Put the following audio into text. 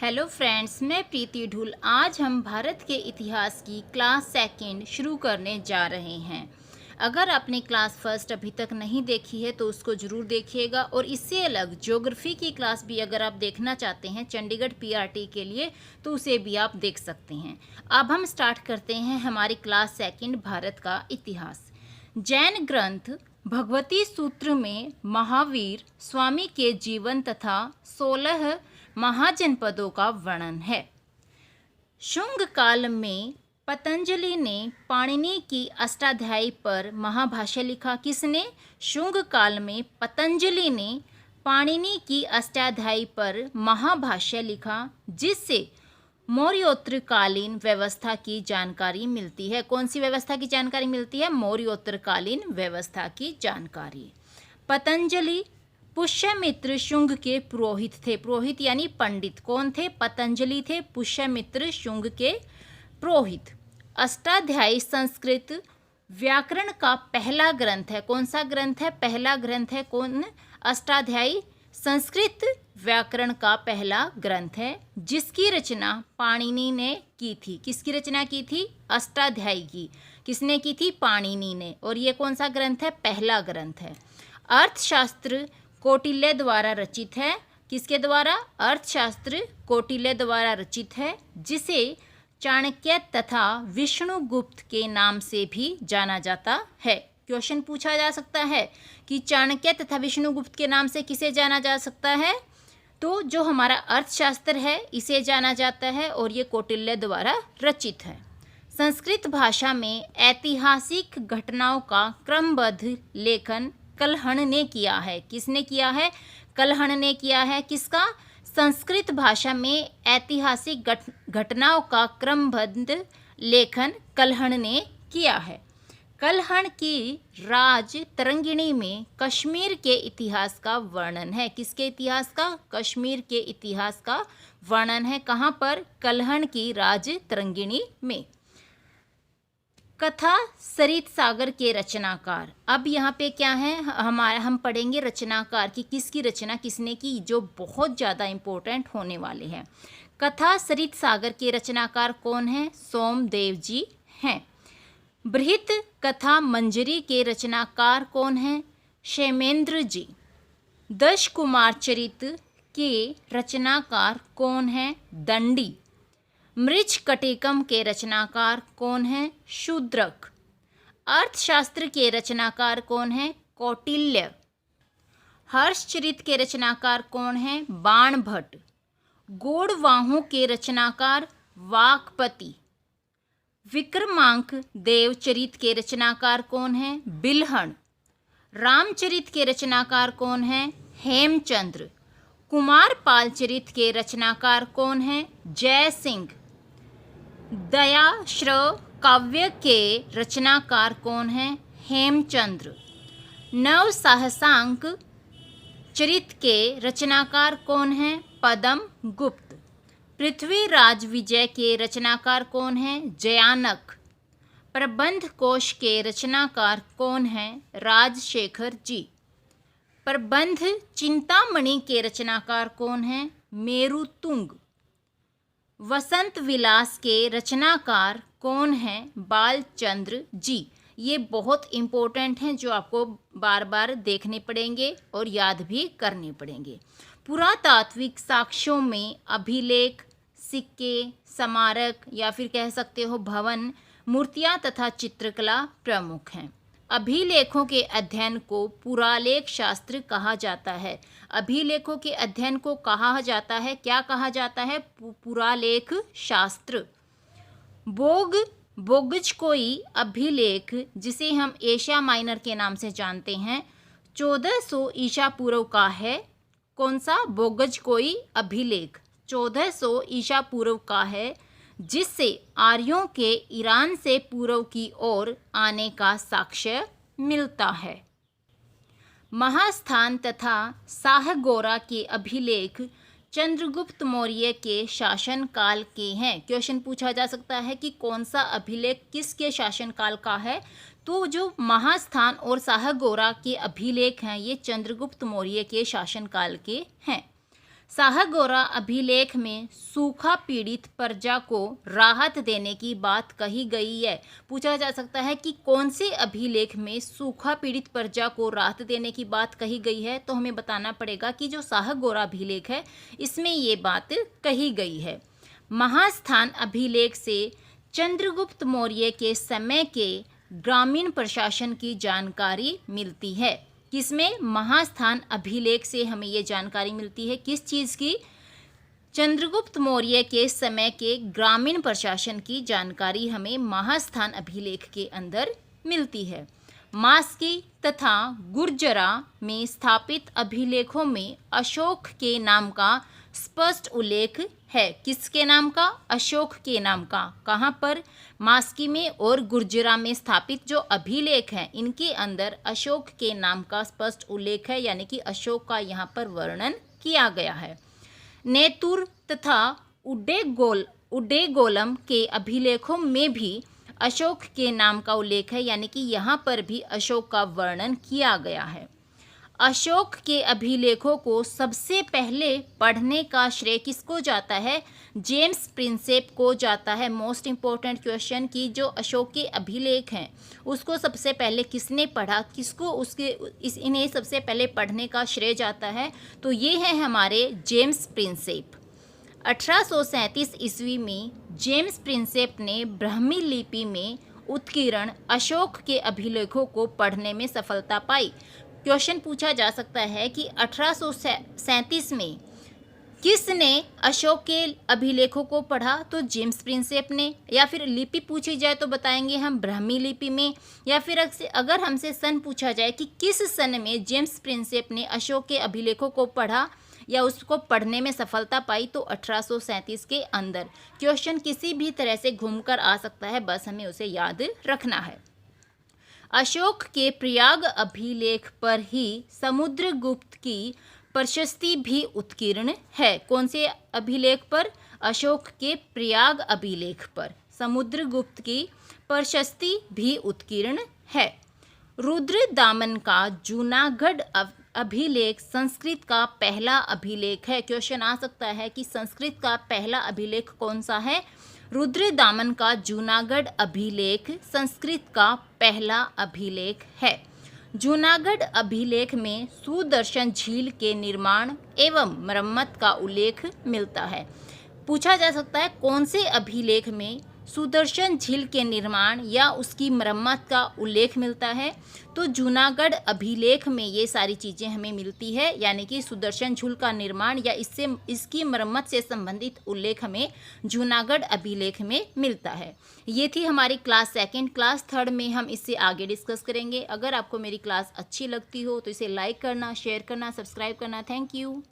Hello friends, मैं प्रीति ढूल। आज हम भारत के इतिहास की क्लास सेकंड शुरू करने जा रहे हैं। अगर आपने क्लास फर्स्ट अभी तक नहीं देखी है तो उसको ज़रूर देखिएगा, और इससे अलग ज्योग्राफी की क्लास भी अगर आप देखना चाहते हैं चंडीगढ़ पीआरटी के लिए तो उसे भी आप देख सकते हैं। अब हम स्टार्ट करते हैं हमारी क्लास सेकंड भारत का इतिहास। जैन ग्रंथ भगवती सूत्र में महावीर स्वामी के जीवन तथा 16 महाजनपदों का वर्णन है। शुंग काल में पतंजलि ने पाणिनि की अष्टाध्यायी पर महाभाष्य लिखा। किसने? शुंग काल में पतंजलि ने पाणिनि की अष्टाध्यायी पर महाभाष्य लिखा, जिससे मौर्योत्तरकालीन व्यवस्था की जानकारी मिलती है। कौन सी व्यवस्था की जानकारी मिलती है? मौर्योत्तरकालीन व्यवस्था की जानकारी। पतंजलि पुष्यमित्र शुंग के पुरोहित थे। पुरोहित यानी पंडित। कौन थे? पतंजलि थे पुष्यमित्र शुंग के पुरोहित। अष्टाध्यायी संस्कृत व्याकरण का पहला ग्रंथ है। कौन सा ग्रंथ है? पहला ग्रंथ है। कौन? अष्टाध्यायी संस्कृत व्याकरण का पहला ग्रंथ है, जिसकी रचना पाणिनि ने की थी। किसकी रचना की थी? अष्टाध्यायी की। किसने की थी? पाणिनि ने। और ये कौन सा ग्रंथ है? पहला ग्रंथ है। अर्थशास्त्र कौटिल्य द्वारा रचित है। किसके द्वारा? अर्थशास्त्र कौटिल्य द्वारा रचित है, जिसे चाणक्य तथा विष्णुगुप्त के नाम से भी जाना जाता है। क्वेश्चन पूछा जा सकता है कि चाणक्य तथा विष्णुगुप्त के नाम से किसे जाना जा सकता है? तो जो हमारा अर्थशास्त्र है इसे जाना जाता है, और ये कौटिल्य द्वारा रचित है। संस्कृत भाषा में ऐतिहासिक घटनाओं का क्रमबद्ध लेखन कल्हण ने किया है। किसने किया है? कल्हण ने किया है। किसका? संस्कृत भाषा में ऐतिहासिक घटनाओं का क्रमबद्ध लेखन कल्हण ने किया है। कल्हण की राज तरंगिणी में कश्मीर के इतिहास का वर्णन है। किसके इतिहास का? कश्मीर के इतिहास का वर्णन है। कहाँ पर? कल्हण की राज तरंगिणी में। कथा सरित सागर के रचनाकार। अब यहाँ पे क्या है, हम पढ़ेंगे रचनाकार की किसकी रचना किसने की, जो बहुत ज़्यादा इम्पोर्टेंट होने वाले हैं। कथा सरित सागर के रचनाकार कौन है? सोमदेव जी हैं। बृहत कथा मंजरी के रचनाकार कौन है? क्षेमेंद्र जी। दश कुमार चरित के रचनाकार कौन है? दंडी। मृच कटिकम के रचनाकार कौन है? शूद्रक। अर्थशास्त्र के रचनाकार कौन है? कौटिल्य। हर्षचरित के रचनाकार कौन है? बाणभट्ट। गौड़वाहों के रचनाकार वाकपति। विक्रमांक देवचरित के रचनाकार कौन है? बिल्हण। रामचरित के रचनाकार कौन है? हेमचंद्र। कुमारपाल चरित के रचनाकार कौन है? जय सिंह। दयाश्रव काव्य के रचनाकार कौन है? हेमचंद्र। नव सहसांक चरित के रचनाकार कौन है? पदम गुप्त। पृथ्वीराज विजय के रचनाकार कौन है? जयानक। प्रबंध कोश के रचनाकार कौन है? राजशेखर जी। प्रबंध चिंतामणि के रचनाकार कौन है? मेरुतुंग। वसंत विलास के रचनाकार कौन है? बालचंद्र जी। ये बहुत इम्पोर्टेंट हैं, जो आपको बार बार देखने पड़ेंगे और याद भी करने पड़ेंगे। पुरातात्विक साक्ष्यों में अभिलेख, सिक्के, स्मारक या फिर कह सकते हो भवन, मूर्तियाँ तथा चित्रकला प्रमुख हैं। अभिलेखों के अध्ययन को पुरालेख शास्त्र कहा जाता है। अभिलेखों के अध्ययन को कहा जाता है, क्या कहा जाता है? पुरालेख शास्त्र। बोगजकोई अभिलेख, जिसे हम एशिया माइनर के नाम से जानते हैं, 1400 ईसा पूर्व का है। कौन सा? बोगजकोई अभिलेख 1400 ईसा पूर्व का है, जिससे आर्यों के ईरान से पूर्व की ओर आने का साक्ष्य मिलता है। महास्थान तथा साहगोरा के अभिलेख चंद्रगुप्त मौर्य के शासनकाल के हैं। क्वेश्चन पूछा जा सकता है कि कौन सा अभिलेख किसके शासनकाल का है? तो जो महास्थान और साहगोरा के अभिलेख हैं ये चंद्रगुप्त मौर्य के शासनकाल के हैं। साहगोरा अभिलेख में सूखा पीड़ित प्रजा को राहत देने की बात कही गई है। पूछा जा सकता है कि कौन से अभिलेख में सूखा पीड़ित प्रजा को राहत देने की बात कही गई है, तो हमें बताना पड़ेगा कि जो साहगोरा अभिलेख है इसमें ये बात कही गई है। महास्थान अभिलेख से चंद्रगुप्त मौर्य के समय के ग्रामीण प्रशासन की जानकारी मिलती है। किसमें? महास्थान अभिलेख से हमें ये जानकारी मिलती है। किस चीज़ की? चंद्रगुप्त मौर्य के समय के ग्रामीण प्रशासन की जानकारी हमें महास्थान अभिलेख के अंदर मिलती है। मास्की तथा गुर्जरा में स्थापित अभिलेखों में अशोक के नाम का स्पष्ट उल्लेख है। किसके नाम का? अशोक के नाम का। कहाँ पर? मास्की में और गुर्जरा में स्थापित जो अभिलेख हैं इनके अंदर अशोक के नाम का स्पष्ट उल्लेख है, यानी कि अशोक का यहाँ पर वर्णन किया गया है। नेतुर तथा उड्डेगोलम के अभिलेखों में भी अशोक के नाम का उल्लेख है, यानी कि यहाँ पर भी अशोक का वर्णन किया गया है। अशोक के अभिलेखों को सबसे पहले पढ़ने का श्रेय किसको जाता है? जेम्स प्रिंसेप को जाता है। मोस्ट इम्पोर्टेंट क्वेश्चन कि जो अशोक के अभिलेख हैं उसको सबसे पहले किसने पढ़ा, किसको इन्हें सबसे पहले पढ़ने का श्रेय जाता है? तो ये है हमारे जेम्स प्रिंसेप। 1837 ईस्वी में जेम्स प्रिंसेप ने ब्राह्मी लिपि में उत्कीर्ण अशोक के अभिलेखों को पढ़ने में सफलता पाई। क्वेश्चन पूछा जा सकता है कि 1837 में किसने अशोक के अभिलेखों को पढ़ा? तो जेम्स प्रिंसेप ने। या फिर लिपि पूछी जाए तो बताएंगे हम ब्राह्मी लिपि में। या फिर अगर हमसे सन पूछा जाए कि किस सन में जेम्स प्रिंसेप ने अशोक के अभिलेखों को पढ़ा या उसको पढ़ने में सफलता पाई, तो 1837 के अंदर। क्वेश्चन किसी भी तरह से घूमकर आ सकता है, बस हमें उसे याद रखना है। अशोक के प्रयाग अभिलेख पर ही समुद्रगुप्त की प्रशस्ति भी उत्कीर्ण है। कौन से अभिलेख पर? अशोक के प्रयाग अभिलेख पर समुद्रगुप्त की प्रशस्ति भी उत्कीर्ण है। रुद्रदामन का जूनागढ़ अभिलेख संस्कृत का पहला अभिलेख है। क्वेश्चन आ सकता है कि संस्कृत का पहला अभिलेख कौन सा है? रुद्रदामन का जूनागढ़ अभिलेख संस्कृत का पहला अभिलेख है। जूनागढ़ अभिलेख में सुदर्शन झील के निर्माण एवं मरम्मत का उल्लेख मिलता है। पूछा जा सकता है कौन से अभिलेख में सुदर्शन झील के निर्माण या उसकी मरम्मत का उल्लेख मिलता है? तो जूनागढ़ अभिलेख में ये सारी चीज़ें हमें मिलती है, यानी कि सुदर्शन झील का निर्माण या इसकी मरम्मत से संबंधित उल्लेख हमें जूनागढ़ अभिलेख में मिलता है। ये थी हमारी क्लास सेकंड। क्लास थर्ड में हम इससे आगे डिस्कस करेंगे। अगर आपको मेरी क्लास अच्छी लगती हो तो इसे लाइक करना, शेयर करना, सब्सक्राइब करना। Thank you.